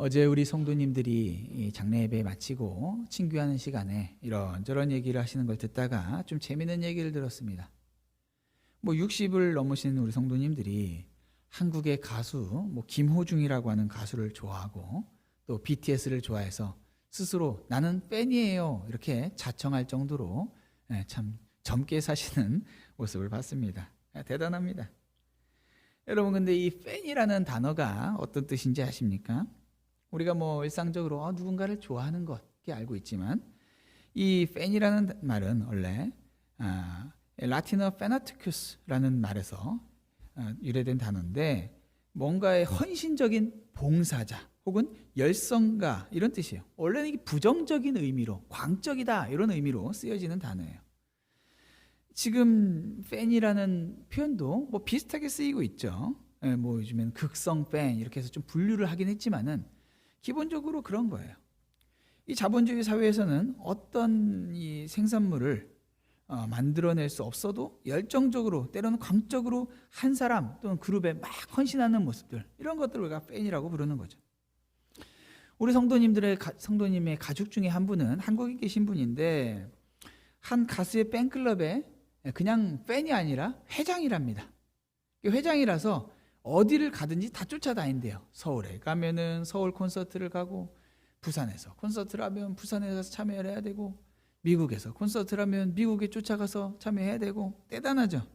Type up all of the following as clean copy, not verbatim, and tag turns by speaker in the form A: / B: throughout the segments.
A: 어제 우리 성도님들이 이 장례 예배 마치고 친교하는 시간에 이런저런 얘기를 하시는 걸 듣다가 좀 재미있는 얘기를 들었습니다. 60을 넘으신 우리 성도님들이 한국의 가수 김호중이라고 하는 가수를 좋아하고 또 BTS를 좋아해서 스스로 나는 팬이에요 이렇게 자청할 정도로 참 젊게 사시는 모습을 봤습니다. 대단합니다. 여러분, 근데 이 팬이라는 단어가 어떤 뜻인지 아십니까? 우리가 일상적으로 누군가를 좋아하는 것 이렇게 알고 있지만, 이 팬이라는 말은 원래 라틴어 페나티쿠스라는 말에서 유래된 단어인데, 뭔가의 헌신적인 봉사자 혹은 열성가 이런 뜻이에요. 원래는 이게 부정적인 의미로 광적이다 이런 의미로 쓰여지는 단어예요. 지금 팬이라는 표현도 비슷하게 쓰이고 있죠. 요즘엔 극성 팬 이렇게 해서 좀 분류를 하긴 했지만은 기본적으로 그런 거예요. 이 자본주의 사회에서는 어떤 이 생산물을 만들어낼 수 없어도 열정적으로 때로는 광적으로 한 사람 또는 그룹에 막 헌신하는 모습들, 이런 것들을 우리가 팬이라고 부르는 거죠. 우리 성도님의 가족 중에 한 분은 한국에 계신 분인데, 한 가수의 팬클럽에 그냥 팬이 아니라 회장이랍니다. 회장이라서 어디를 가든지 다 쫓아다닌대요. 서울에 가면은 서울 콘서트를 가고, 부산에서 콘서트를 하면 부산에 가서 참여를 해야 되고, 미국에서 콘서트를 하면 미국에 쫓아가서 참여해야 되고, 대단하죠.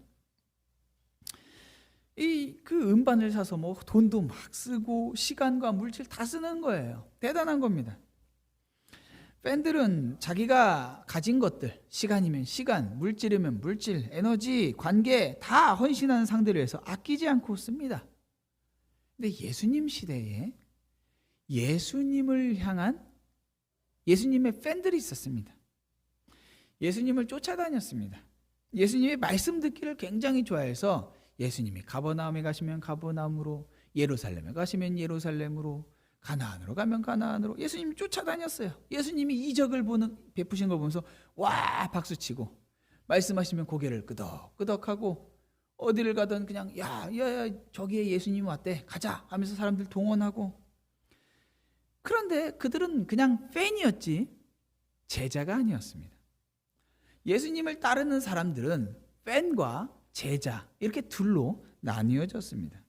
A: 그 음반을 사서 돈도 막 쓰고 시간과 물질 다 쓰는 거예요. 대단한 겁니다. 팬들은 자기가 가진 것들, 시간이면 시간, 물질이면 물질, 에너지, 관계 다 헌신하는 상대를 위해서 아끼지 않고 씁니다. 근데 예수님 시대에 예수님을 향한 예수님의 팬들이 있었습니다. 예수님을 쫓아다녔습니다. 예수님의 말씀 듣기를 굉장히 좋아해서 예수님이 가버나움에 가시면 가버나움으로, 예루살렘에 가시면 예루살렘으로, 가나안으로 가면 가나안으로 예수님이 쫓아다녔어요. 예수님이 이적을 베푸신 걸 보면서 와 박수치고, 말씀하시면 고개를 끄덕끄덕하고, 어디를 가든 그냥 야 저기에 예수님이 왔대 가자 하면서 사람들 동원하고. 그런데 그들은 그냥 팬이었지 제자가 아니었습니다. 예수님을 따르는 사람들은 팬과 제자 이렇게 둘로 나뉘어졌습니다.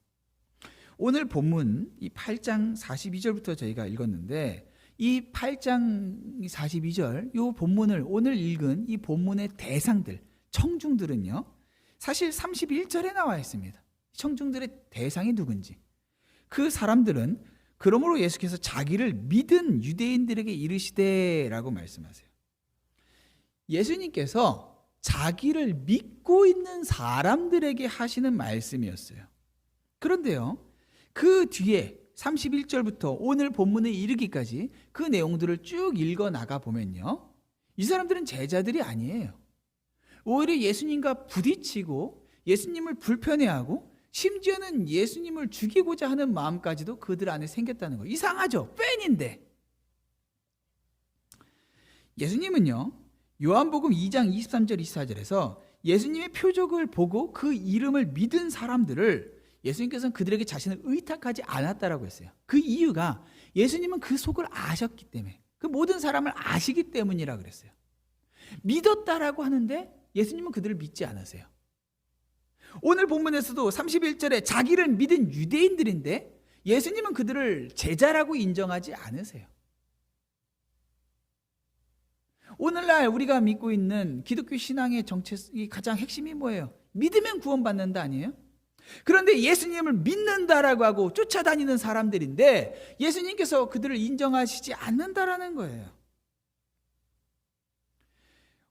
A: 오늘 본문 이 8장 42절부터 저희가 읽었는데, 이 8장 42절 이 본문을 오늘 읽은 이 본문의 대상들, 청중들은요, 사실 31절에 나와 있습니다. 청중들의 대상이 누군지. 그 사람들은 그러므로 예수께서 자기를 믿은 유대인들에게 이르시되라고 말씀하세요. 예수님께서 자기를 믿고 있는 사람들에게 하시는 말씀이었어요. 그런데요, 그 뒤에 31절부터 오늘 본문에 이르기까지 그 내용들을 쭉 읽어 나가 보면요, 이 사람들은 제자들이 아니에요. 오히려 예수님과 부딪히고 예수님을 불편해하고, 심지어는 예수님을 죽이고자 하는 마음까지도 그들 안에 생겼다는 거예요. 이상하죠? 팬인데. 예수님은요, 요한복음 2장 23절 24절에서 예수님의 표적을 보고 그 이름을 믿은 사람들을 예수님께서는 그들에게 자신을 의탁하지 않았다라고 했어요. 그 이유가 예수님은 그 속을 아셨기 때문에, 그 모든 사람을 아시기 때문이라 그랬어요. 믿었다라고 하는데 예수님은 그들을 믿지 않으세요. 오늘 본문에서도 31절에 자기를 믿은 유대인들인데 예수님은 그들을 제자라고 인정하지 않으세요. 오늘날 우리가 믿고 있는 기독교 신앙의 정체이 가장 핵심이 뭐예요? 믿으면 구원받는다 아니에요? 그런데 예수님을 믿는다라고 하고 쫓아다니는 사람들인데 예수님께서 그들을 인정하시지 않는다라는 거예요.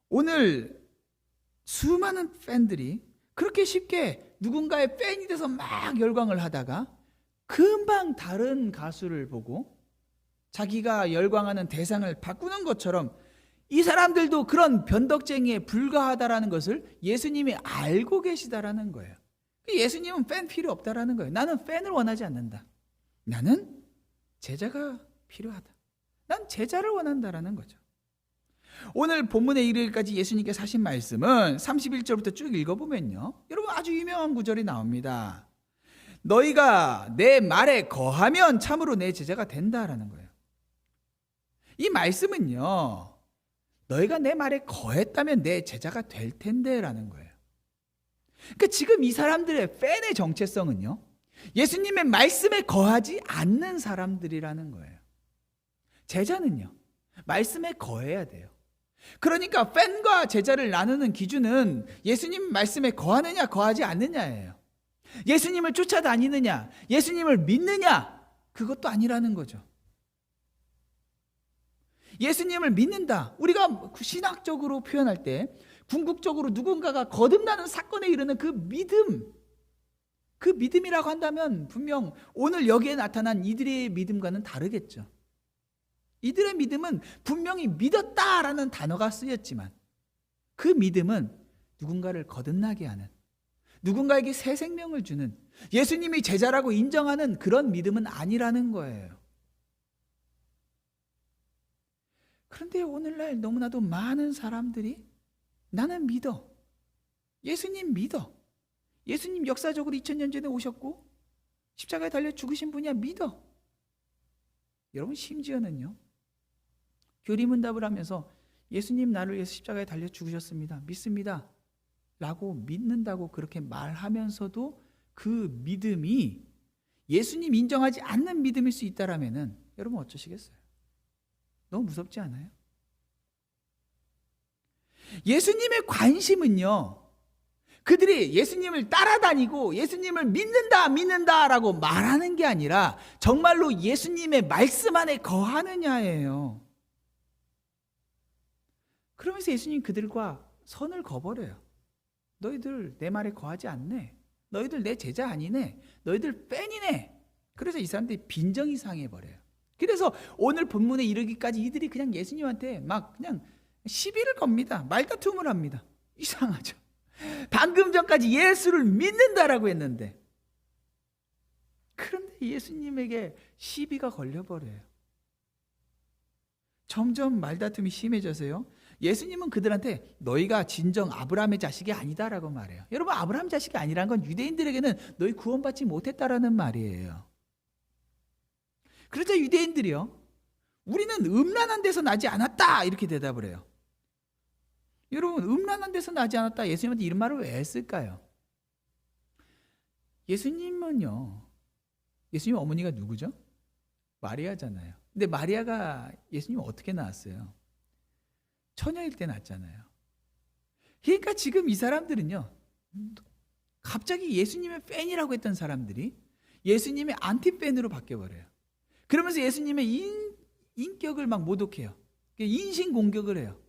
A: 오늘 수많은 팬들이 그렇게 쉽게 누군가의 팬이 돼서 막 열광을 하다가 금방 다른 가수를 보고 자기가 열광하는 대상을 바꾸는 것처럼, 이 사람들도 그런 변덕쟁이에 불과하다라는 것을 예수님이 알고 계시다라는 거예요. 예수님은 팬 필요 없다라는 거예요. 나는 팬을 원하지 않는다. 나는 제자가 필요하다. 난 제자를 원한다라는 거죠. 오늘 본문에 이르기까지 예수님께서 하신 말씀은 31절부터 쭉 읽어보면요, 여러분 아주 유명한 구절이 나옵니다. 너희가 내 말에 거하면 참으로 내 제자가 된다라는 거예요. 이 말씀은요, 너희가 내 말에 거했다면 내 제자가 될 텐데라는 거예요. 그러니까 지금 이 사람들의 팬의 정체성은요, 예수님의 말씀에 거하지 않는 사람들이라는 거예요. 제자는요, 말씀에 거해야 돼요. 그러니까 팬과 제자를 나누는 기준은 예수님 말씀에 거하느냐 거하지 않느냐예요. 예수님을 쫓아다니느냐, 예수님을 믿느냐, 그것도 아니라는 거죠. 예수님을 믿는다. 우리가 신학적으로 표현할 때 궁극적으로 누군가가 거듭나는 사건에 이르는 그 믿음이라고 한다면 분명 오늘 여기에 나타난 이들의 믿음과는 다르겠죠. 이들의 믿음은 분명히 믿었다라는 단어가 쓰였지만 그 믿음은 누군가를 거듭나게 하는, 누군가에게 새 생명을 주는, 예수님이 제자라고 인정하는 그런 믿음은 아니라는 거예요. 그런데 오늘날 너무나도 많은 사람들이 나는 믿어, 예수님 믿어, 예수님 역사적으로 2000년 전에 오셨고 십자가에 달려 죽으신 분이야, 믿어. 여러분, 심지어는요, 교리문답을 하면서 예수님 나를 위해서 십자가에 달려 죽으셨습니다, 믿습니다 라고 믿는다고 그렇게 말하면서도 그 믿음이 예수님 인정하지 않는 믿음일 수 있다라면은 여러분 어쩌시겠어요? 너무 무섭지 않아요? 예수님의 관심은요, 그들이 예수님을 따라다니고 예수님을 믿는다라고 말하는 게 아니라 정말로 예수님의 말씀 안에 거하느냐예요. 그러면서 예수님 그들과 선을 그어버려요. 너희들 내 말에 거하지 않네, 너희들 내 제자 아니네, 너희들 뺀이네. 그래서 이 사람들이 빈정이 상해버려요. 그래서 오늘 본문에 이르기까지 이들이 그냥 예수님한테 막 그냥 시비를 겁니다. 말다툼을 합니다. 이상하죠. 방금 전까지 예수를 믿는다라고 했는데, 그런데 예수님에게 시비가 걸려버려요. 점점 말다툼이 심해져서요, 예수님은 그들한테 너희가 진정 아브라함의 자식이 아니다라고 말해요. 여러분, 아브라함 자식이 아니라는 건 유대인들에게는 너희 구원받지 못했다라는 말이에요. 그러자 유대인들이요, 우리는 음란한 데서 나지 않았다 이렇게 대답을 해요. 여러분, 음란한 데서 나지 않았다, 예수님한테 이런 말을 왜 했을까요? 예수님은요, 예수님 어머니가 누구죠? 마리아잖아요. 근데 마리아가 예수님 어떻게 낳았어요? 처녀일 때 낳았잖아요. 그러니까 지금 이 사람들은요, 갑자기 예수님의 팬이라고 했던 사람들이 예수님의 안티팬으로 바뀌어버려요. 그러면서 예수님의 인격을 막 모독해요. 인신공격을 해요.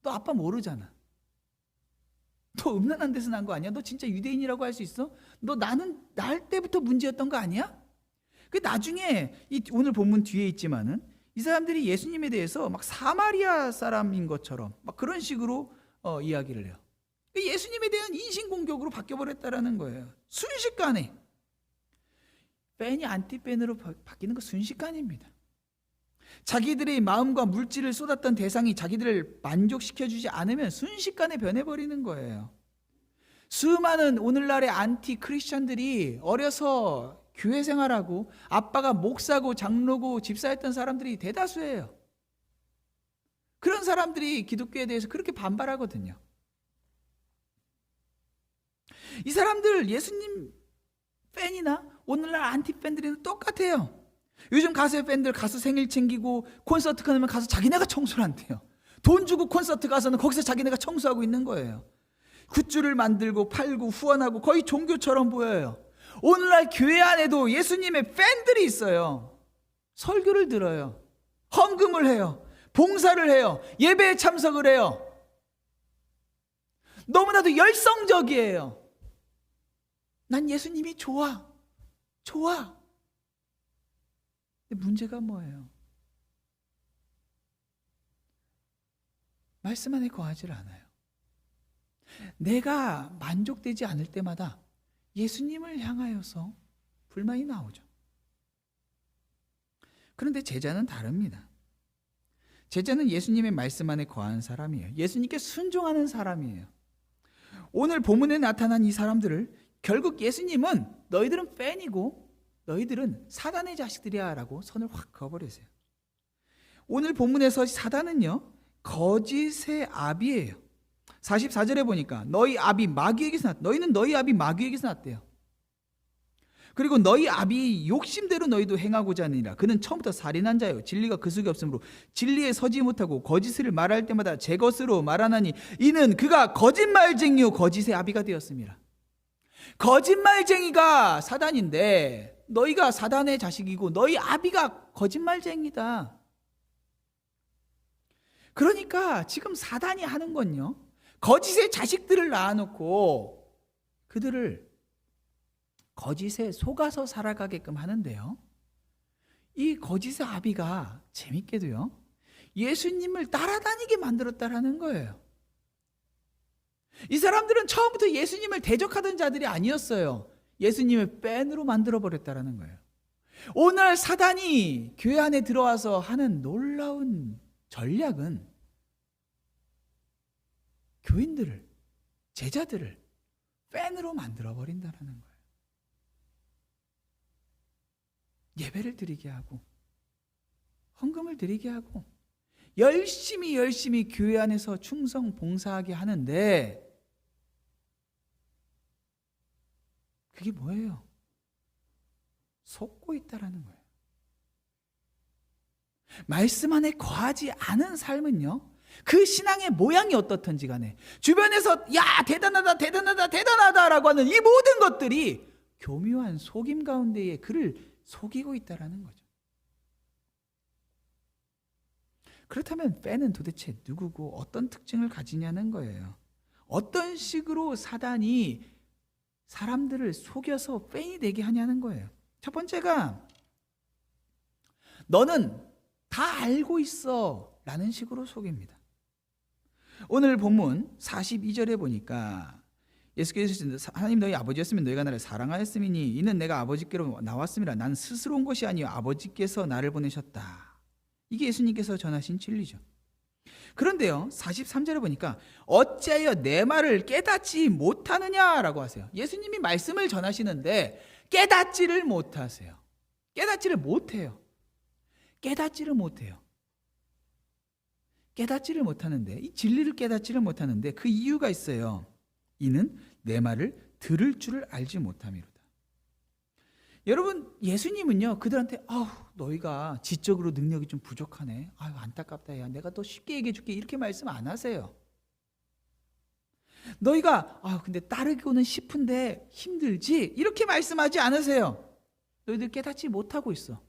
A: 너 아빠 모르잖아. 너 음란한 데서 난 거 아니야? 너 진짜 유대인이라고 할 수 있어? 너 나는 날 때부터 문제였던 거 아니야? 그 나중에 오늘 본문 뒤에 있지만은 이 사람들이 예수님에 대해서 막 사마리아 사람인 것처럼 막 그런 식으로 이야기를 해요. 예수님에 대한 인신공격으로 바뀌어버렸다라는 거예요. 순식간에. 팬이 안티팬으로 바뀌는 거 순식간입니다. 자기들의 마음과 물질을 쏟았던 대상이 자기들을 만족시켜주지 않으면 순식간에 변해버리는 거예요. 수많은 오늘날의 안티 크리스천들이 어려서 교회 생활하고 아빠가 목사고 장로고 집사였던 사람들이 대다수예요. 그런 사람들이 기독교에 대해서 그렇게 반발하거든요. 이 사람들 예수님 팬이나 오늘날 안티 팬들이랑 똑같아요. 요즘 가수의 팬들 가수 생일 챙기고 콘서트 가면 가서 자기네가 청소를 한대요. 돈 주고 콘서트 가서는 거기서 자기네가 청소하고 있는 거예요. 굿즈를 만들고 팔고 후원하고 거의 종교처럼 보여요. 오늘날 교회 안에도 예수님의 팬들이 있어요. 설교를 들어요. 헌금을 해요. 봉사를 해요. 예배에 참석을 해요. 너무나도 열성적이에요. 난 예수님이 좋아. 근데 문제가 뭐예요? 말씀 안에 거하지 않아요. 내가 만족되지 않을 때마다 예수님을 향하여서 불만이 나오죠. 그런데 제자는 다릅니다. 제자는 예수님의 말씀 안에 거하는 사람이에요. 예수님께 순종하는 사람이에요. 오늘 본문에 나타난 이 사람들을 결국 예수님은 너희들은 팬이고 너희들은 사단의 자식들이야 라고 선을 확 그어버리세요. 오늘 본문에서 사단은요, 거짓의 아비예요. 44절에 보니까 너희 아비 마귀에게서 났다. 너희는 너희 아비 마귀에게서 났대요. 그리고 너희 아비 욕심대로 너희도 행하고자 하느니라. 그는 처음부터 살인한 자요, 진리가 그 속에 없으므로 진리에 서지 못하고 거짓을 말할 때마다 제 것으로 말하나니 이는 그가 거짓말쟁이요 거짓의 아비가 되었습니다. 거짓말쟁이가 사단인데 너희가 사단의 자식이고 너희 아비가 거짓말쟁이다. 그러니까 지금 사단이 하는 건요, 거짓의 자식들을 낳아놓고 그들을 거짓에 속아서 살아가게끔 하는데요, 이 거짓의 아비가 재밌게도요, 예수님을 따라다니게 만들었다라는 거예요. 이 사람들은 처음부터 예수님을 대적하던 자들이 아니었어요. 예수님을 뺀으로 만들어버렸다라는 거예요. 오늘 사단이 교회 안에 들어와서 하는 놀라운 전략은 교인들을, 제자들을 팬으로 만들어버린다는 거예요. 예배를 드리게 하고 헌금을 드리게 하고 열심히 교회 안에서 충성 봉사하게 하는데 그게 뭐예요? 속고 있다라는 거예요. 말씀 안에 거하지 않은 삶은요, 그 신앙의 모양이 어떻든지 간에 주변에서 야 대단하다 라고 하는 이 모든 것들이 교묘한 속임 가운데에 그를 속이고 있다라는 거죠. 그렇다면 팬은 도대체 누구고 어떤 특징을 가지냐는 거예요. 어떤 식으로 사단이 사람들을 속여서 팬이 되게 하냐는 거예요. 첫 번째가 너는 다 알고 있어 라는 식으로 속입니다. 오늘 본문 42절에 보니까 예수께서 하나님 너희 아버지였으면 너희가 나를 사랑하였음이니 이는 내가 아버지께로 나왔음이라. 난 스스로 온 것이 아니요 아버지께서 나를 보내셨다. 이게 예수님께서 전하신 진리죠. 그런데요, 43절에 보니까 어찌하여 내 말을 깨닫지 못하느냐라고 하세요. 예수님이 말씀을 전하시는데 깨닫지를 못하세요. 깨닫지를 못해요. 깨닫지를 못하는데, 이 진리를 깨닫지를 못하는데 그 이유가 있어요. 이는 내 말을 들을 줄을 알지 못함이로다. 여러분, 예수님은요 그들한테 너희가 지적으로 능력이 좀 부족하네, 안타깝다, 야 내가 더 쉽게 얘기해 줄게, 이렇게 말씀 안 하세요. 너희가 근데 따르고는 싶은데 힘들지, 이렇게 말씀하지 않으세요. 너희들 깨닫지 못하고 있어.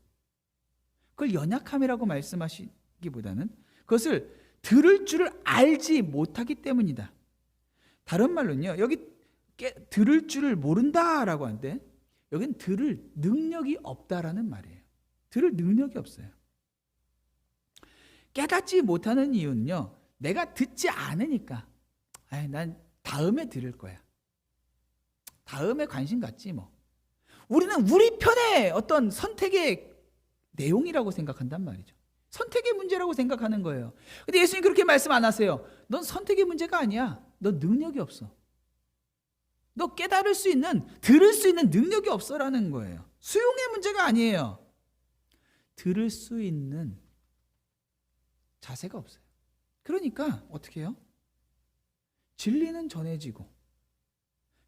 A: 그걸 연약함이라고 말씀하시기보다는 그것을 들을 줄을 알지 못하기 때문이다. 다른 말로는요, 여기 들을 줄을 모른다라고 하는데 여기는 들을 능력이 없다라는 말이에요. 들을 능력이 없어요. 깨닫지 못하는 이유는요, 내가 듣지 않으니까 난 다음에 들을 거야, 다음에 관심 갖지 뭐. 우리는 우리 편의 어떤 선택의 내용이라고 생각한단 말이죠. 선택의 문제라고 생각하는 거예요. 근데 예수님 그렇게 말씀 안 하세요. 넌 선택의 문제가 아니야. 너 능력이 없어. 너 깨달을 수 있는, 들을 수 있는 능력이 없어라는 거예요. 수용의 문제가 아니에요. 들을 수 있는 자세가 없어요. 그러니까 어떻게 해요? 진리는 전해지고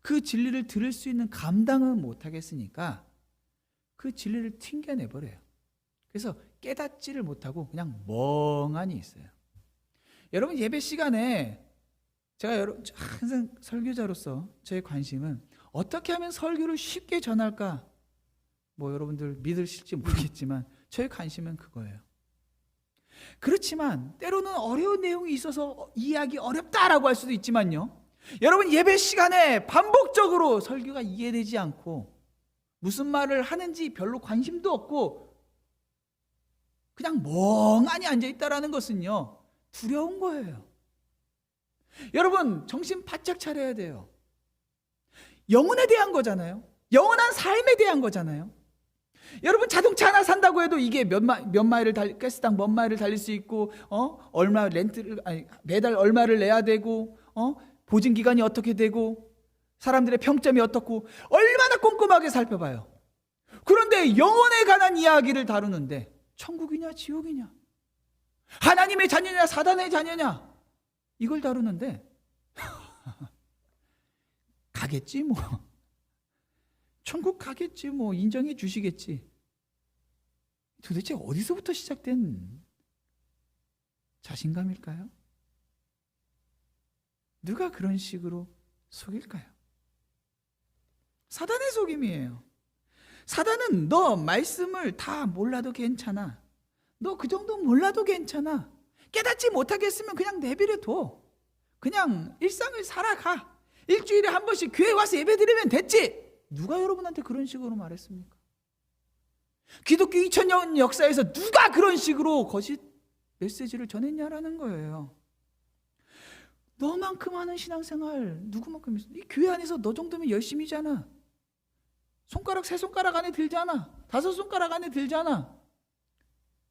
A: 그 진리를 들을 수 있는 감당은 못하겠으니까 그 진리를 튕겨내버려요. 그래서 깨닫지를 못하고 그냥 멍하니 있어요. 여러분, 예배 시간에 제가 항상 설교자로서 제 관심은 어떻게 하면 설교를 쉽게 전할까? 뭐 여러분들 믿으실지 모르겠지만 저의 관심은 그거예요. 그렇지만 때로는 어려운 내용이 있어서 이해하기 어렵다라고 할 수도 있지만요, 여러분 예배 시간에 반복적으로 설교가 이해되지 않고 무슨 말을 하는지 별로 관심도 없고 그냥 멍하니 앉아있다라는 것은요, 두려운 거예요. 여러분, 정신 바짝 차려야 돼요. 영혼에 대한 거잖아요. 영원한 삶에 대한 거잖아요. 여러분, 자동차 하나 산다고 해도 이게 몇 마일을 가스당 몇 마일을 달릴 수 있고, 얼마 매달 얼마를 내야 되고, 보증 기간이 어떻게 되고, 사람들의 평점이 어떻고, 얼마나 얼마나 꼼꼼하게 살펴봐요. 그런데 영혼에 관한 이야기를 다루는데 천국이냐 지옥이냐, 하나님의 자녀냐 사단의 자녀냐, 이걸 다루는데 가겠지 뭐, 천국 가겠지 뭐, 인정해 주시겠지. 도대체 어디서부터 시작된 자신감일까요? 누가 그런 식으로 속일까요? 사단의 속임이에요. 사단은 너 말씀을 다 몰라도 괜찮아, 너 그 정도 몰라도 괜찮아, 깨닫지 못하겠으면 그냥 내버려둬, 그냥 일상을 살아가, 일주일에 한 번씩 교회 와서 예배 드리면 됐지. 누가 여러분한테 그런 식으로 말했습니까? 기독교 2000년 역사에서 누가 그런 식으로 거짓 메시지를 전했냐라는 거예요. 너만큼 하는 신앙생활 누구만큼 있어? 이 교회 안에서 너 정도면 열심히잖아. 손가락 세 손가락 안에 들잖아. 5손가락 안에 들잖아.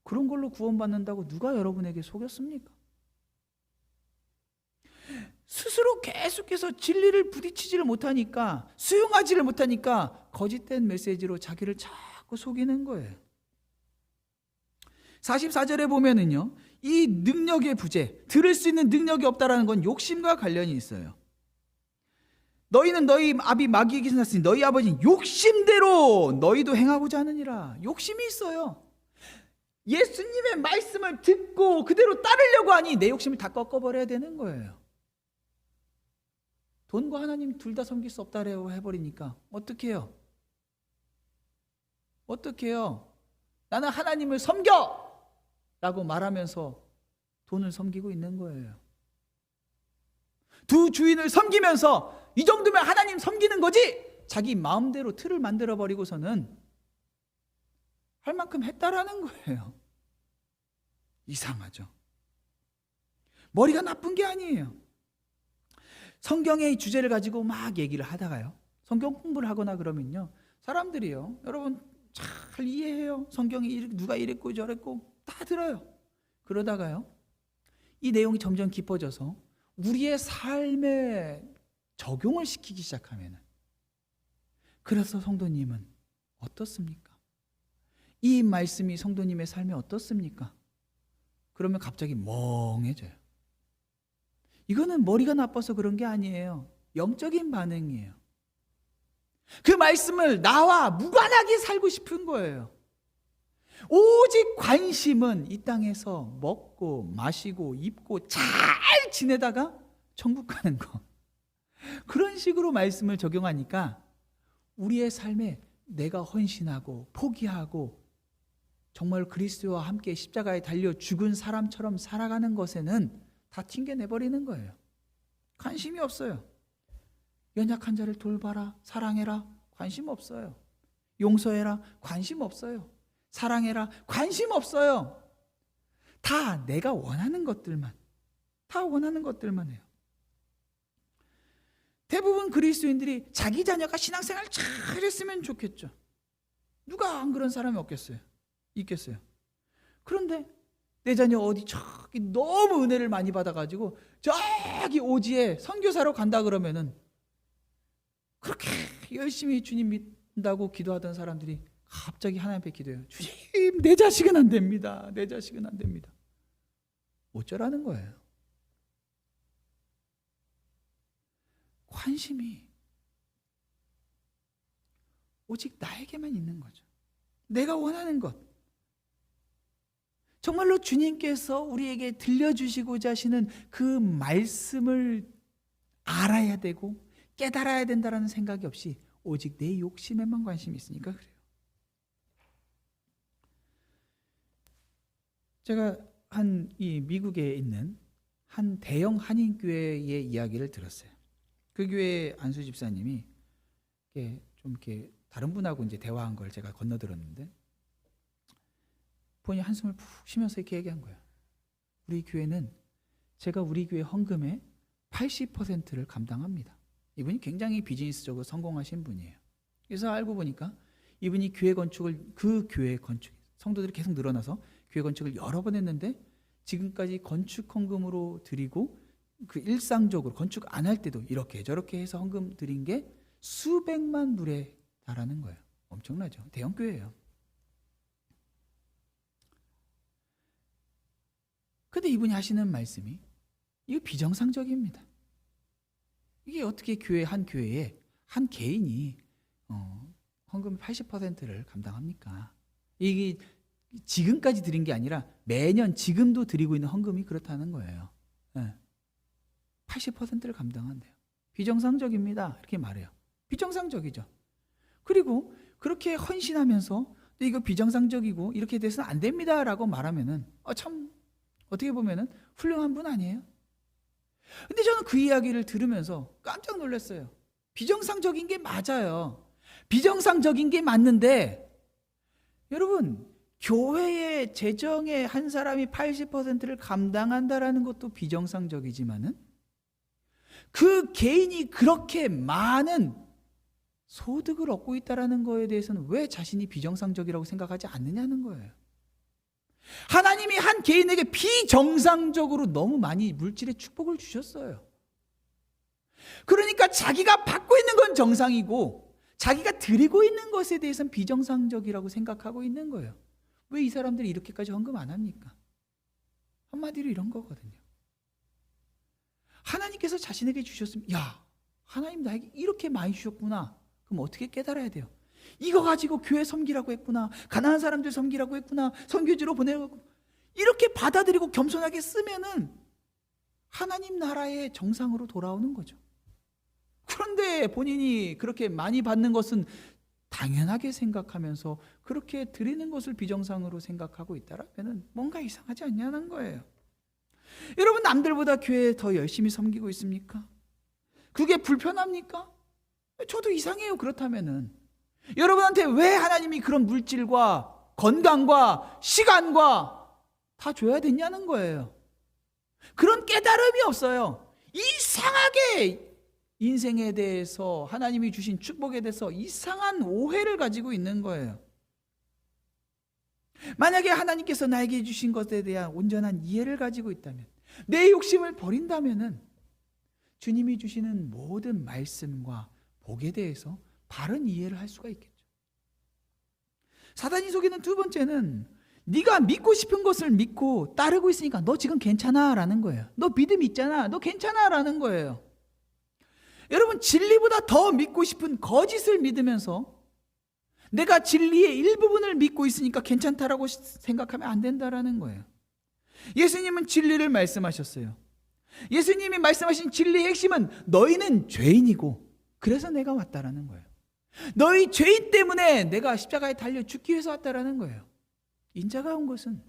A: 그런 걸로 구원받는다고 누가 여러분에게 속였습니까? 스스로 계속해서 진리를 부딪히지를 못하니까, 수용하지를 못하니까 거짓된 메시지로 자기를 자꾸 속이는 거예요. 44절에 보면은요, 이 능력의 부재, 들을 수 있는 능력이 없다라는 건 욕심과 관련이 있어요. 너희는 너희 아비 마귀에게서 났으니 너희 아버지는 욕심대로 너희도 행하고자 하느니라. 욕심이 있어요. 예수님의 말씀을 듣고 그대로 따르려고 하니 내 욕심을 다 꺾어버려야 되는 거예요. 돈과 하나님 둘 다 섬길 수 없다라고 해버리니까 어떻게 해요? 어떻게 해요? 나는 하나님을 섬겨! 라고 말하면서 돈을 섬기고 있는 거예요. 두 주인을 섬기면서 이 정도면 하나님 섬기는 거지? 자기 마음대로 틀을 만들어버리고서는 할 만큼 했다라는 거예요. 이상하죠? 머리가 나쁜 게 아니에요. 성경의 주제를 가지고 막 얘기를 하다가요, 성경 공부를 하거나 그러면요, 사람들이요, 여러분 잘 이해해요. 성경이 누가 이랬고 저랬고 다 들어요. 그러다가요, 이 내용이 점점 깊어져서 우리의 삶에 적용을 시키기 시작하면, 그래서 성도님은 어떻습니까? 이 말씀이 성도님의 삶에 어떻습니까? 그러면 갑자기 멍해져요. 이거는 머리가 나빠서 그런 게 아니에요. 영적인 반응이에요. 그 말씀을 나와 무관하게 살고 싶은 거예요. 오직 관심은 이 땅에서 먹고 마시고 입고 잘 지내다가 천국 가는 거. 그런 식으로 말씀을 적용하니까 우리의 삶에 내가 헌신하고 포기하고 정말 그리스도와 함께 십자가에 달려 죽은 사람처럼 살아가는 것에는 다 튕겨내버리는 거예요. 관심이 없어요. 연약한 자를 돌봐라, 사랑해라, 관심 없어요. 용서해라, 관심 없어요. 사랑해라, 관심 없어요. 다 내가 원하는 것들만, 다 원하는 것들만 해요. 대부분 그리스도인들이 자기 자녀가 신앙생활 잘했으면 좋겠죠. 누가 안 그런 사람이 있겠어요. 그런데 내 자녀 어디 저기 너무 은혜를 많이 받아가지고 저기 오지에 선교사로 간다 그러면은 그렇게 열심히 주님 믿는다고 기도하던 사람들이 갑자기 하나님 앞에 기도해요. 주님, 내 자식은 안 됩니다. 내 자식은 안 됩니다. 어쩌라는 거예요? 관심이 오직 나에게만 있는 거죠. 내가 원하는 것. 정말로 주님께서 우리에게 들려주시고자 하시는 그 말씀을 알아야 되고 깨달아야 된다는 생각이 없이 오직 내 욕심에만 관심이 있으니까 그래요. 제가 이 미국에 있는 한 대형 한인교회의 이야기를 들었어요. 그 교회 안수 집사님이 좀 이렇게 다른 분하고 이제 대화한 걸 제가 건너들었는데, 본인이 한숨을 푹 쉬면서 이렇게 얘기한 거예요. 우리 교회는 제가 우리 교회 헌금의 80%를 감당합니다. 이분이 굉장히 비즈니스적으로 성공하신 분이에요. 그래서 알고 보니까 이분이 그 교회 건축, 성도들이 계속 늘어나서 교회 건축을 여러 번 했는데 지금까지 건축 헌금으로 드리고 그 일상적으로 건축 안 할 때도 이렇게 저렇게 해서 헌금 드린 게 수백만 불에 다라는 거예요. 엄청나죠. 대형 교회예요. 근데 이분이 하시는 말씀이 이거 비정상적입니다. 이게 어떻게 한 교회에 한 개인이 헌금 80%를 감당합니까? 이게 지금까지 드린 게 아니라 매년 지금도 드리고 있는 헌금이 그렇다는 거예요. 80%를 감당한대요. 비정상적입니다. 이렇게 말해요. 비정상적이죠. 그리고 그렇게 헌신하면서 이거 비정상적이고 이렇게 돼서는 안 됩니다라고 말하면은 참 어떻게 보면은 훌륭한 분 아니에요? 근데 저는 그 이야기를 들으면서 깜짝 놀랐어요. 비정상적인 게 맞아요. 비정상적인 게 맞는데 여러분 교회의 재정에 한 사람이 80%를 감당한다라는 것도 비정상적이지만은 그 개인이 그렇게 많은 소득을 얻고 있다는 거에 대해서는 왜 자신이 비정상적이라고 생각하지 않느냐는 거예요. 하나님이 한 개인에게 비정상적으로 너무 많이 물질의 축복을 주셨어요. 그러니까 자기가 받고 있는 건 정상이고 자기가 드리고 있는 것에 대해서는 비정상적이라고 생각하고 있는 거예요. 왜 이 사람들이 이렇게까지 헌금 안 합니까? 한마디로 이런 거거든요. 하나님께서 자신에게 주셨으면 하나님 나에게 이렇게 많이 주셨구나. 그럼 어떻게 깨달아야 돼요? 이거 가지고 교회 섬기라고 했구나. 가난한 사람들 섬기라고 했구나. 선교지로 보내고 이렇게 받아들이고 겸손하게 쓰면은 하나님 나라의 정상으로 돌아오는 거죠. 그런데 본인이 그렇게 많이 받는 것은 당연하게 생각하면서 그렇게 드리는 것을 비정상으로 생각하고 있다라면 뭔가 이상하지 않냐는 거예요. 여러분 남들보다 교회에 더 열심히 섬기고 있습니까? 그게 불편합니까? 저도 이상해요. 그렇다면은 여러분한테 왜 하나님이 그런 물질과 건강과 시간과 다 줘야 되냐는 거예요. 그런 깨달음이 없어요. 이상하게 인생에 대해서 하나님이 주신 축복에 대해서 이상한 오해를 가지고 있는 거예요. 만약에 하나님께서 나에게 주신 것에 대한 온전한 이해를 가지고 있다면, 내 욕심을 버린다면은 주님이 주시는 모든 말씀과 복에 대해서 바른 이해를 할 수가 있겠죠. 사단이 속이는 두 번째는 네가 믿고 싶은 것을 믿고 따르고 있으니까 너 지금 괜찮아 라는 거예요. 너 믿음 있잖아. 너 괜찮아 라는 거예요. 여러분 진리보다 더 믿고 싶은 거짓을 믿으면서 내가 진리의 일부분을 믿고 있으니까 괜찮다라고 생각하면 안 된다라는 거예요. 예수님은 진리를 말씀하셨어요. 예수님이 말씀하신 진리의 핵심은 너희는 죄인이고 그래서 내가 왔다라는 거예요. 너희 죄인 때문에 내가 십자가에 달려 죽기 위해서 왔다라는 거예요. 인자가 온 것은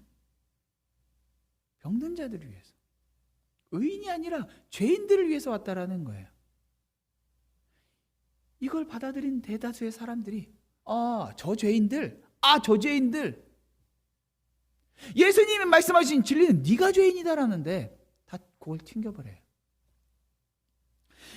A: 병든 자들을 위해서, 의인이 아니라 죄인들을 위해서 왔다라는 거예요. 이걸 받아들인 대다수의 사람들이 저 죄인들, 저 죄인들, 예수님이 말씀하신 진리는 네가 죄인이다라는데 다 그걸 튕겨버려요.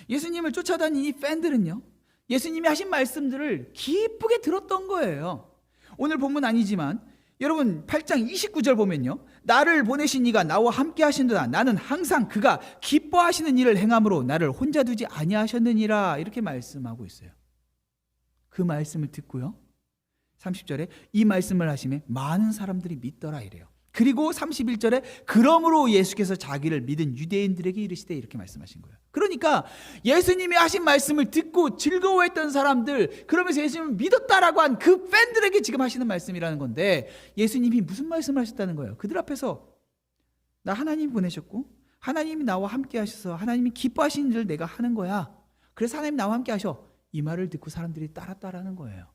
A: 예수님을 쫓아다니는 이 팬들은요, 예수님이 하신 말씀들을 기쁘게 들었던 거예요. 오늘 본문 아니지만 여러분 8장 29절 보면요, 나를 보내신 이가 나와 함께 하신도다. 나는 항상 그가 기뻐하시는 일을 행함으로 나를 혼자 두지 아니하셨느니라, 이렇게 말씀하고 있어요. 그 말씀을 듣고요 30절에 이 말씀을 하시매 많은 사람들이 믿더라 이래요. 그리고 31절에 그러므로 예수께서 자기를 믿은 유대인들에게 이르시되, 이렇게 말씀하신 거예요. 그러니까 예수님이 하신 말씀을 듣고 즐거워했던 사람들, 그러면서 예수님을 믿었다라고 한 그 팬들에게 지금 하시는 말씀이라는 건데, 예수님이 무슨 말씀을 하셨다는 거예요? 그들 앞에서 나 하나님 보내셨고 하나님이 나와 함께 하셔서 하나님이 기뻐하시는 일을 내가 하는 거야. 그래서 하나님 나와 함께 하셔. 이 말을 듣고 사람들이 따랐다라는 거예요.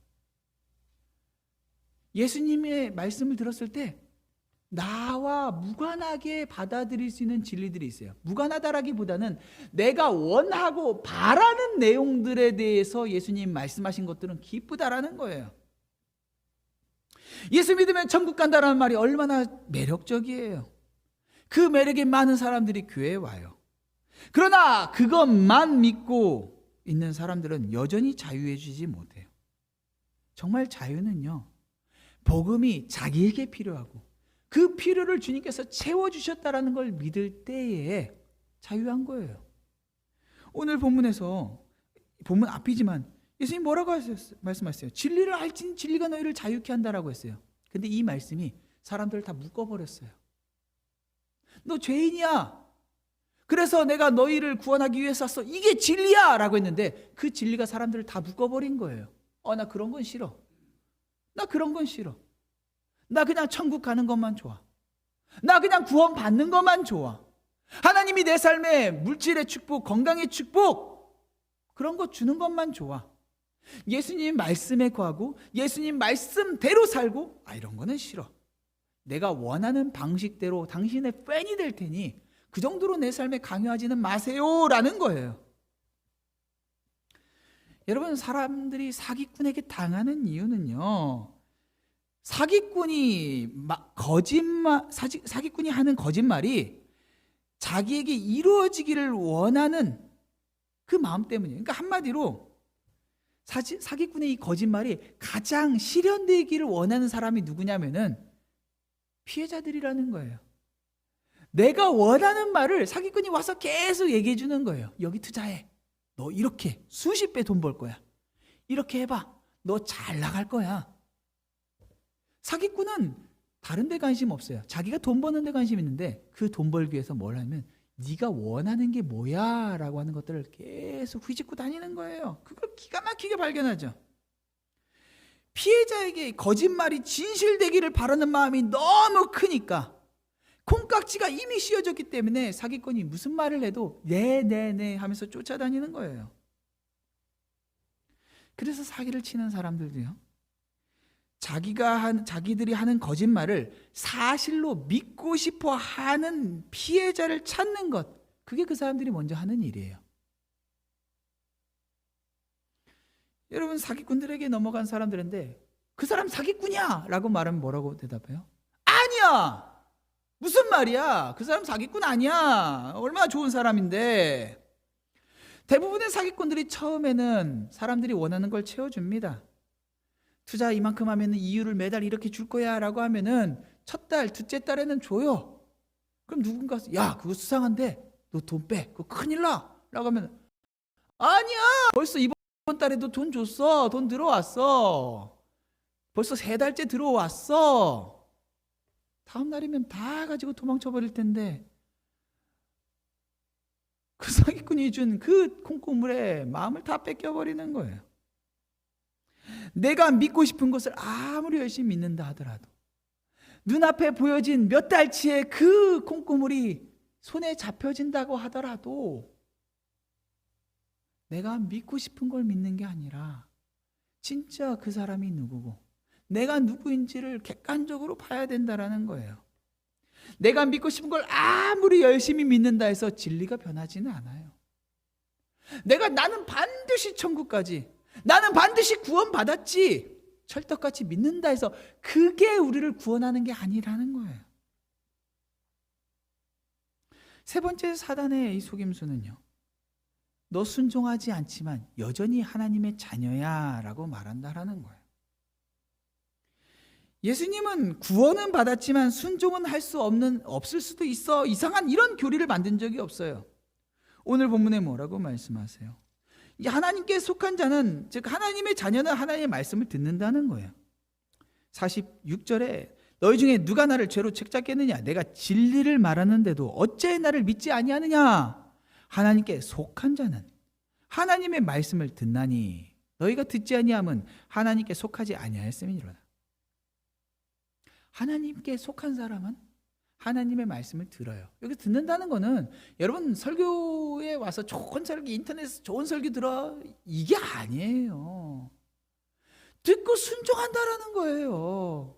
A: 예수님의 말씀을 들었을 때 나와 무관하게 받아들일 수 있는 진리들이 있어요. 무관하다라기보다는 내가 원하고 바라는 내용들에 대해서 예수님 말씀하신 것들은 기쁘다라는 거예요. 예수 믿으면 천국 간다라는 말이 얼마나 매력적이에요. 그 매력에 많은 사람들이 교회에 와요. 그러나 그것만 믿고 있는 사람들은 여전히 자유해지지 못해요. 정말 자유는요, 복음이 자기에게 필요하고 그 필요를 주님께서 채워주셨다라는 걸 믿을 때에 자유한 거예요. 오늘 본문에서, 본문 앞이지만 예수님 뭐라고 말씀하셨어요? 진리를 알지니 진리가 너희를 자유케 한다라고 했어요. 근데 이 말씀이 사람들을 다 묶어버렸어요. 너 죄인이야. 그래서 내가 너희를 구원하기 위해서 왔어. 이게 진리야 라고 했는데 그 진리가 사람들을 다 묶어버린 거예요. 나 그런 건 싫어. 나 그런 건 싫어. 나 그냥 천국 가는 것만 좋아. 나 그냥 구원 받는 것만 좋아. 하나님이 내 삶에 물질의 축복, 건강의 축복, 그런 거 주는 것만 좋아. 예수님 말씀에 거하고 예수님 말씀대로 살고 이런 거는 싫어. 내가 원하는 방식대로 당신의 팬이 될 테니 그 정도로 내 삶에 강요하지는 마세요 라는 거예요. 여러분, 사람들이 사기꾼에게 당하는 이유는요, 사기꾼이 하는 거짓말이 자기에게 이루어지기를 원하는 그 마음 때문이에요. 그러니까 한마디로 사기꾼의 이 거짓말이 가장 실현되기를 원하는 사람이 누구냐면은 피해자들이라는 거예요. 내가 원하는 말을 사기꾼이 와서 계속 얘기해 주는 거예요. 여기 투자해. 너 이렇게 수십 배 돈 벌 거야. 이렇게 해봐. 너 잘 나갈 거야. 사기꾼은 다른 데 관심 없어요. 자기가 돈 버는 데 관심 있는데 그 돈 벌기 위해서 뭘 하면 네가 원하는 게 뭐야? 라고 하는 것들을 계속 휘짓고 다니는 거예요. 그걸 기가 막히게 발견하죠. 피해자에게 거짓말이 진실되기를 바라는 마음이 너무 크니까 콩깍지가 이미 씌워졌기 때문에 사기꾼이 무슨 말을 해도 네네네 하면서 쫓아다니는 거예요. 그래서 사기를 치는 사람들도요, 자기들이 하는 거짓말을 사실로 믿고 싶어 하는 피해자를 찾는 것, 그게 그 사람들이 먼저 하는 일이에요. 여러분, 사기꾼들에게 넘어간 사람들인데 그 사람 사기꾼이야 라고 말하면 뭐라고 대답해요? 아니야! 무슨 말이야? 그 사람 사기꾼 아니야. 얼마나 좋은 사람인데. 대부분의 사기꾼들이 처음에는 사람들이 원하는 걸 채워줍니다. 투자 이만큼 하면 이율을 매달 이렇게 줄 거야 라고 하면은 첫 달, 둘째 달에는 줘요. 그럼 누군가 야, 그거 수상한데 너 돈 빼. 그거 큰일 나 라고 하면 아니야, 벌써 이번 달에도 돈 줬어. 돈 들어왔어. 벌써 3달째 들어왔어. 다음 날이면 다 가지고 도망쳐 버릴 텐데 그 사기꾼이 준 그 콩고물에 마음을 다 뺏겨버리는 거예요. 내가 믿고 싶은 것을 아무리 열심히 믿는다 하더라도 눈앞에 보여진 몇 달치의 그 콩고물이 손에 잡혀진다고 하더라도 내가 믿고 싶은 걸 믿는 게 아니라 진짜 그 사람이 누구고 내가 누구인지를 객관적으로 봐야 된다라는 거예요. 내가 믿고 싶은 걸 아무리 열심히 믿는다 해서 진리가 변하지는 않아요. 나는 반드시 천국까지, 나는 반드시 구원받았지, 철떡같이 믿는다 해서 그게 우리를 구원하는 게 아니라는 거예요. 세 번째 사단의 이 속임수는요, 너 순종하지 않지만 여전히 하나님의 자녀야 라고 말한다라는 거예요. 예수님은 구원은 받았지만 순종은 할 수 없을 수도 있어, 이상한 이런 교리를 만든 적이 없어요. 오늘 본문에 뭐라고 말씀하세요? 하나님께 속한 자는, 즉 하나님의 자녀는 하나님의 말씀을 듣는다는 거예요. 46절에 너희 중에 누가 나를 죄로 책잡겠느냐? 내가 진리를 말하는데도 어째 나를 믿지 아니하느냐? 하나님께 속한 자는 하나님의 말씀을 듣나니 너희가 듣지 아니함은 하나님께 속하지 아니하였음이니로다. 하나님께 속한 사람은 하나님의 말씀을 들어요. 여기 듣는다는 거는 여러분 설교에 와서 좋은 설교, 인터넷에서 좋은 설교 들어, 이게 아니에요. 듣고 순종한다라는 거예요.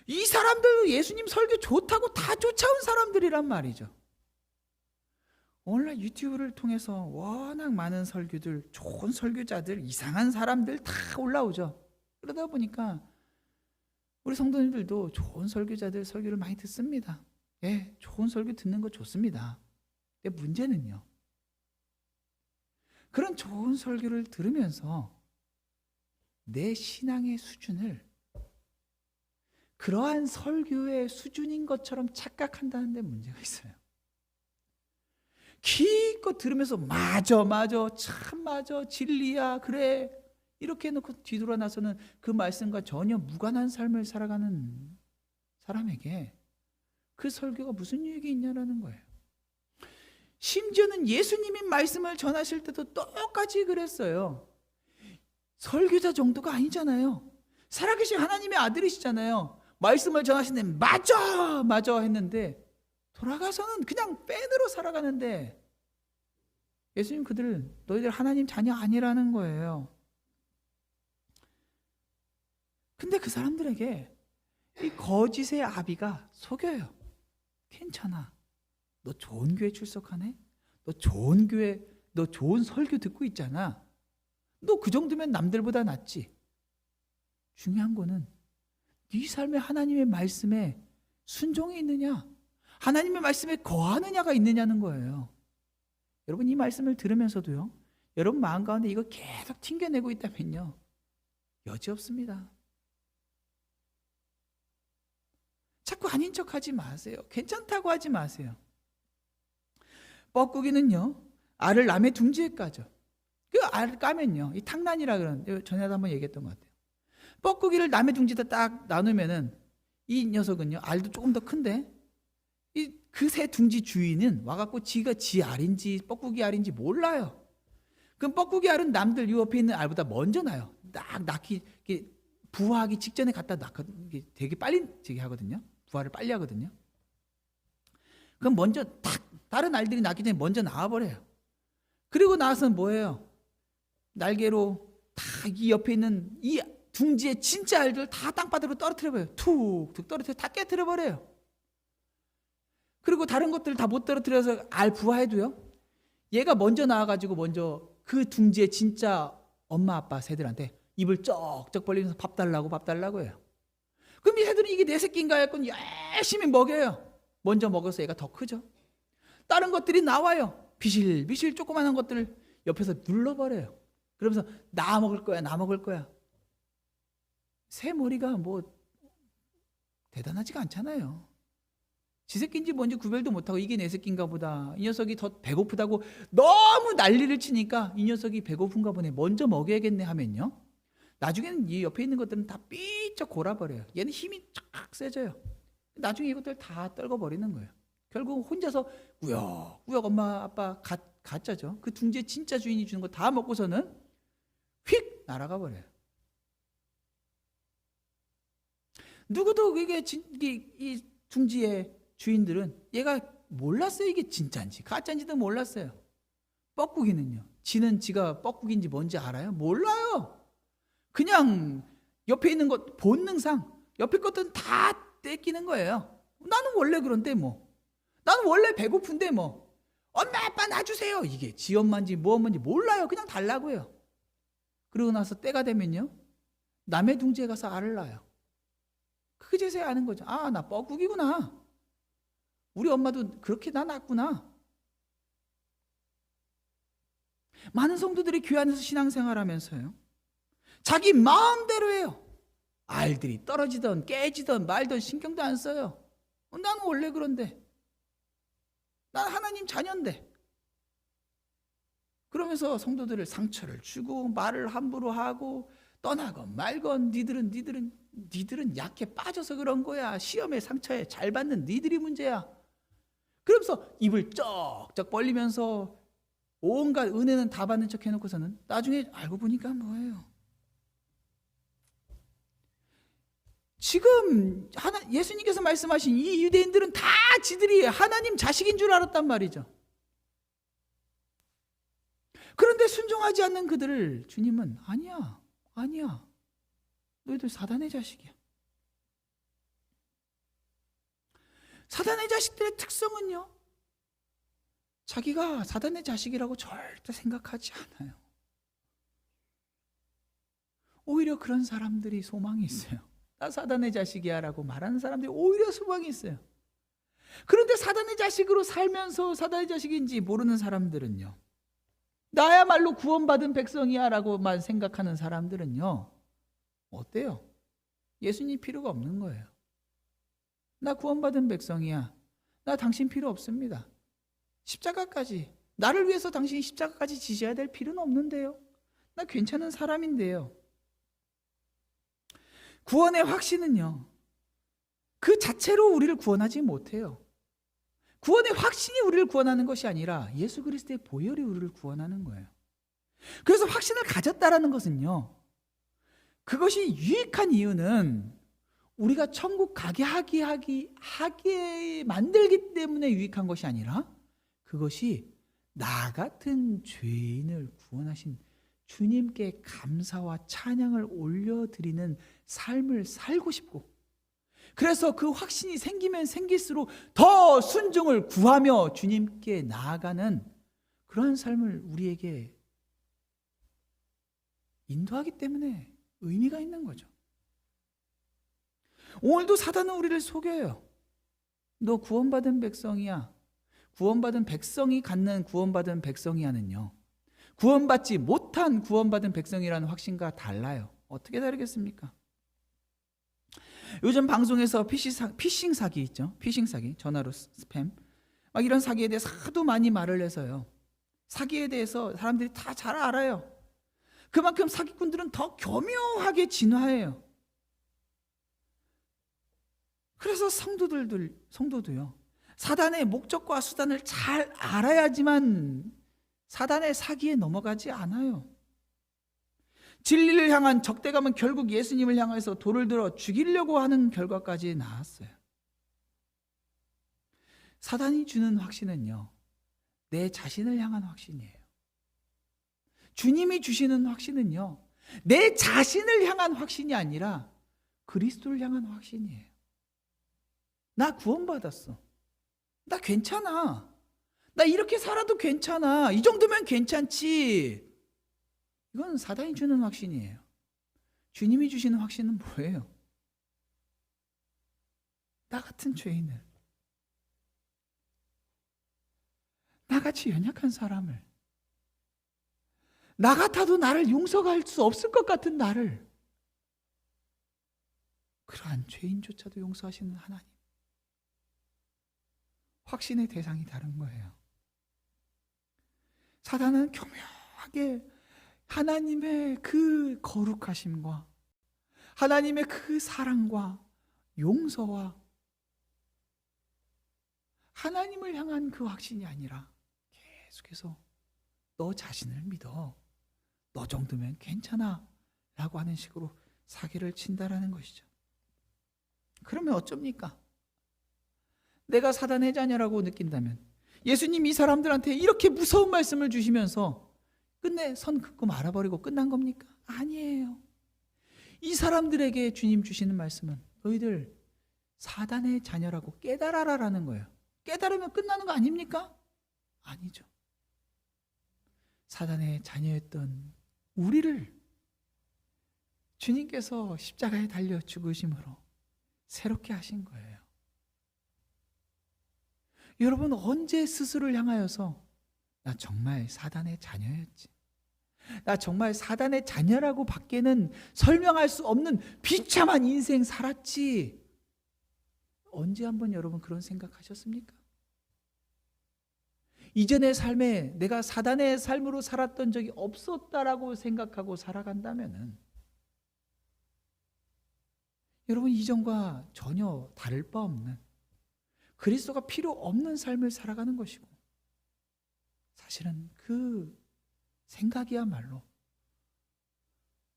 A: 이 사람들 예수님 설교 좋다고 다 쫓아온 사람들이란 말이죠. 오늘날 유튜브를 통해서 워낙 많은 설교들, 좋은 설교자들, 이상한 사람들 다 올라오죠. 그러다 보니까 우리 성도님들도 좋은 설교자들 설교를 많이 듣습니다. 예, 좋은 설교 듣는 거 좋습니다. 근데 문제는요, 그런 좋은 설교를 들으면서 내 신앙의 수준을 그러한 설교의 수준인 것처럼 착각한다는 데 문제가 있어요. 기껏 들으면서 맞아 참 맞아 진리야 그래 이렇게 해놓고 뒤돌아 나서는 그 말씀과 전혀 무관한 삶을 살아가는 사람에게 그 설교가 무슨 유익이 있냐라는 거예요. 심지어는 예수님이 말씀을 전하실 때도 똑같이 그랬어요. 설교자 정도가 아니잖아요. 살아계신 하나님의 아들이시잖아요. 말씀을 전하시는데 맞아 했는데 돌아가서는 그냥 팬으로 살아가는데 예수님 너희들 하나님 자녀 아니라는 거예요. 근데 그 사람들에게 이 거짓의 아비가 속여요. 괜찮아. 너 좋은 교회 출석하네? 너 좋은 설교 듣고 있잖아. 너 그 정도면 남들보다 낫지. 중요한 거는 네 삶에 하나님의 말씀에 순종이 있느냐, 하나님의 말씀에 거하느냐가 있느냐는 거예요. 여러분 이 말씀을 들으면서도요, 여러분 마음 가운데 이거 계속 튕겨내고 있다면요, 여지없습니다. 자꾸 아닌 척하지 마세요. 괜찮다고 하지 마세요. 뻐꾸기는요, 알을 남의 둥지에 까죠. 그 알을 까면요, 이 탕난이라 그러는데 전에도 한번 얘기했던 것 같아요. 뻐꾸기를 남의 둥지에다 딱 나누면은 이 녀석은요, 알도 조금 더 큰데 그 새 둥지 주인은 와갖고 지가 지 알인지 뻐꾸기 알인지 몰라요. 그럼 뻐꾸기 알은 남들 이 옆에 있는 알보다 먼저 나요. 딱 낳기 부화하기 직전에 갖다 낳거든요. 되게 빨리 되게 하거든요. 부화를 빨리 하거든요. 그럼 먼저 딱 다른 알들이 낳기 전에 먼저 나와버려요. 그리고 나서는 뭐예요? 날개로 다 이 옆에 있는 이 둥지의 진짜 알들 다 땅바닥으로 떨어뜨려버려요. 툭툭 떨어뜨려 다 깨트려버려요. 그리고 다른 것들 다 못 떨어뜨려서 알 부화해도요, 얘가 먼저 나와가지고 먼저 그 둥지의 진짜 엄마 아빠 새들한테 입을 쩍쩍 벌리면서 밥 달라고 해요. 그럼 이 새들은 이게 내 새끼인가 했건 열심히 먹여요. 먼저 먹어서 얘가 더 크죠. 다른 것들이 나와요. 비실비실 조그마한 것들을 옆에서 눌러버려요. 그러면서 나 먹을 거야. 새 머리가 뭐 대단하지가 않잖아요. 지 새끼인지 뭔지 구별도 못하고 이게 내 새끼인가 보다, 이 녀석이 더 배고프다고 너무 난리를 치니까 이 녀석이 배고픈가 보네, 먼저 먹여야겠네 하면요, 나중에는 이 옆에 있는 것들은 다 삐쩍 골아버려요. 얘는 힘이 쫙 세져요. 나중에 이것들 다 떨궈버리는 거예요. 결국 혼자서 꾸역꾸역 엄마 아빠 가짜죠. 그 둥지의 진짜 주인이 주는 거 다 먹고서는 휙 날아가 버려요. 누구도 이 둥지의 주인들은 얘가 몰랐어요. 이게 진짜인지 가짜인지도 몰랐어요. 뻐꾸기는요, 지는 지가 뻐꾸기인지 뭔지 알아요? 몰라요. 그냥 옆에 있는 것 본능상 옆에 것들은 다 떼끼는 거예요. 나는 원래 그런데 뭐, 나는 원래 배고픈데 뭐, 엄마 아빠 놔주세요. 이게 지 엄마인지 뭐 엄마인지 몰라요. 그냥 달라고요. 그러고 나서 때가 되면요, 남의 둥지에 가서 알을 낳아요. 그제서야 아는 거죠. 아, 나 뻐꾸기구나. 우리 엄마도 그렇게 나 낳았구나. 많은 성도들이 교회 안에서 신앙생활하면서요, 자기 마음대로 해요. 알들이 떨어지던 깨지던 말던 신경도 안 써요. 나는 원래 그런데, 난 하나님 자녀인데. 그러면서 성도들을 상처를 주고 말을 함부로 하고 떠나건 말건 니들은 약해 빠져서 그런 거야. 시험에 상처에 잘 받는 니들이 문제야. 그러면서 입을 쩍쩍 벌리면서 온갖 은혜는 다 받는 척 해놓고서는 나중에 알고 보니까 뭐예요? 지금 예수님께서 말씀하신 이 유대인들은 다 지들이 하나님 자식인 줄 알았단 말이죠. 그런데 순종하지 않는 그들을 주님은 아니야. 너희들 사단의 자식이야. 사단의 자식들의 특성은요, 자기가 사단의 자식이라고 절대 생각하지 않아요. 오히려 그런 사람들이 소망이 있어요. 나 사단의 자식이야 라고 말하는 사람들이 오히려 소망이 있어요. 그런데 사단의 자식으로 살면서 사단의 자식인지 모르는 사람들은요, 나야말로 구원받은 백성이야 라고만 생각하는 사람들은요, 어때요? 예수님 필요가 없는 거예요. 나 구원받은 백성이야. 나 당신 필요 없습니다. 십자가까지, 나를 위해서 당신이 십자가까지 지셔야 될 필요는 없는데요. 나 괜찮은 사람인데요. 구원의 확신은요, 그 자체로 우리를 구원하지 못해요. 구원의 확신이 우리를 구원하는 것이 아니라 예수 그리스도의 보혈이 우리를 구원하는 거예요. 그래서 확신을 가졌다라는 것은요, 그것이 유익한 이유는 우리가 천국 가게 하게 만들기 때문에 유익한 것이 아니라 그것이 나 같은 죄인을 구원하신 주님께 감사와 찬양을 올려드리는 삶을 살고 싶고, 그래서 그 확신이 생기면 생길수록 더 순종을 구하며 주님께 나아가는 그런 삶을 우리에게 인도하기 때문에 의미가 있는 거죠. 오늘도 사단은 우리를 속여요. 너 구원받은 백성이야. 구원받은 백성이 갖는 구원받은 백성이야는요, 구원받지 못한 구원받은 백성이라는 확신과 달라요. 어떻게 다르겠습니까? 요즘 방송에서 피싱 사기 있죠. 피싱 사기, 전화로 스팸, 막 이런 사기에 대해서 하도 많이 말을 해서요, 사기에 대해서 사람들이 다 잘 알아요. 그만큼 사기꾼들은 더 교묘하게 진화해요. 그래서 성도도요, 사단의 목적과 수단을 잘 알아야지만 사단의 사기에 넘어가지 않아요. 진리를 향한 적대감은 결국 예수님을 향해서 돌을 들어 죽이려고 하는 결과까지 나왔어요. 사단이 주는 확신은요, 내 자신을 향한 확신이에요. 주님이 주시는 확신은요, 내 자신을 향한 확신이 아니라 그리스도를 향한 확신이에요. 나 구원받았어. 나 괜찮아. 나 이렇게 살아도 괜찮아. 이 정도면 괜찮지. 이건 사단이 주는 확신이에요. 주님이 주시는 확신은 뭐예요? 나 같은 죄인을, 나같이 연약한 사람을, 나 같아도 나를 용서할 수 없을 것 같은 나를, 그러한 죄인조차도 용서하시는 하나님. 확신의 대상이 다른 거예요. 사단은 교묘하게 하나님의 그 거룩하심과 하나님의 그 사랑과 용서와 하나님을 향한 그 확신이 아니라 계속해서 너 자신을 믿어, 너 정도면 괜찮아 라고 하는 식으로 사기를 친다라는 것이죠. 그러면 어쩝니까? 내가 사단의 자녀라고 느낀다면 예수님 이 사람들한테 이렇게 무서운 말씀을 주시면서 끝내 선 긋고 말아버리고 끝난 겁니까? 아니에요. 이 사람들에게 주님 주시는 말씀은 너희들 사단의 자녀라고 깨달아라라는 거예요. 깨달으면 끝나는 거 아닙니까? 아니죠. 사단의 자녀였던 우리를 주님께서 십자가에 달려 죽으심으로 새롭게 하신 거예요. 여러분, 언제 스스로를 향하여서 나 정말 사단의 자녀였지, 나 정말 사단의 자녀라고 밖에는 설명할 수 없는 비참한 인생 살았지, 언제 한번 여러분 그런 생각하셨습니까? 이전의 삶에 내가 사단의 삶으로 살았던 적이 없었다라고 생각하고 살아간다면은 여러분, 이전과 전혀 다를 바 없는, 그리스도가 필요 없는 삶을 살아가는 것이고, 사실은 그 생각이야말로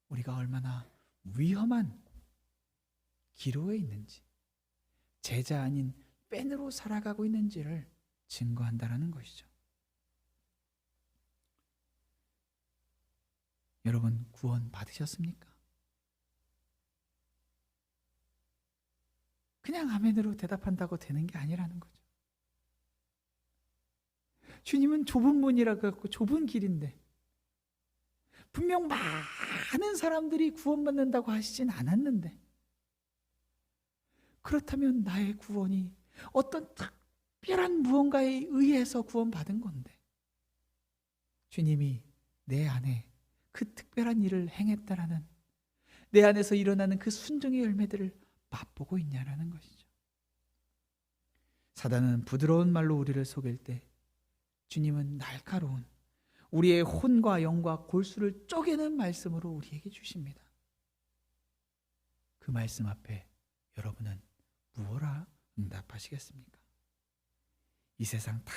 A: 우리가 얼마나 위험한 기로에 있는지, 제자 아닌 뺀으로 살아가고 있는지를 증거한다라는 것이죠. 여러분, 구원 받으셨습니까? 그냥 아멘으로 대답한다고 되는 게 아니라는 거죠. 주님은 좁은 문이라고 해서 좁은 길인데 분명 많은 사람들이 구원받는다고 하시진 않았는데, 그렇다면 나의 구원이 어떤 특별한 무언가에 의해서 구원받은 건데 주님이 내 안에 그 특별한 일을 행했다라는, 내 안에서 일어나는 그 순종의 열매들을 맛보고 있냐라는 것이죠. 사단은 부드러운 말로 우리를 속일 때 주님은 날카로운 우리의 혼과 영과 골수를 쪼개는 말씀으로 우리에게 주십니다. 그 말씀 앞에 여러분은 무엇라 응답하시겠습니까? 이 세상 다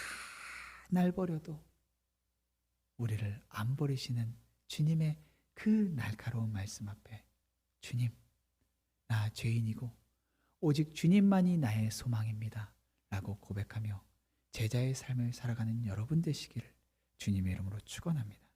A: 날 버려도 우리를 안 버리시는 주님의 그 날카로운 말씀 앞에 주님, 나 죄인이고 오직 주님만이 나의 소망입니다 라고 고백하며 제자의 삶을 살아가는 여러분 되시기를 주님의 이름으로 축원합니다.